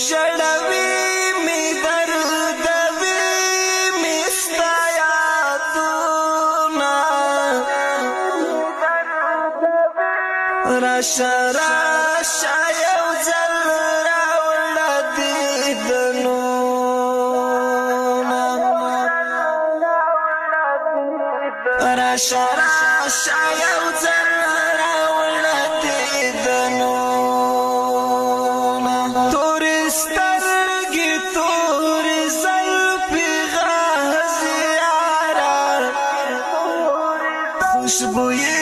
ژړوي می دردوي می ستا یادونه راشه راشه یو ځل راوړه دیدنونه راشه راشه یو ځل راوړه دیدنونه تورې سترګې تورې زلفې غازیاره خوشبویي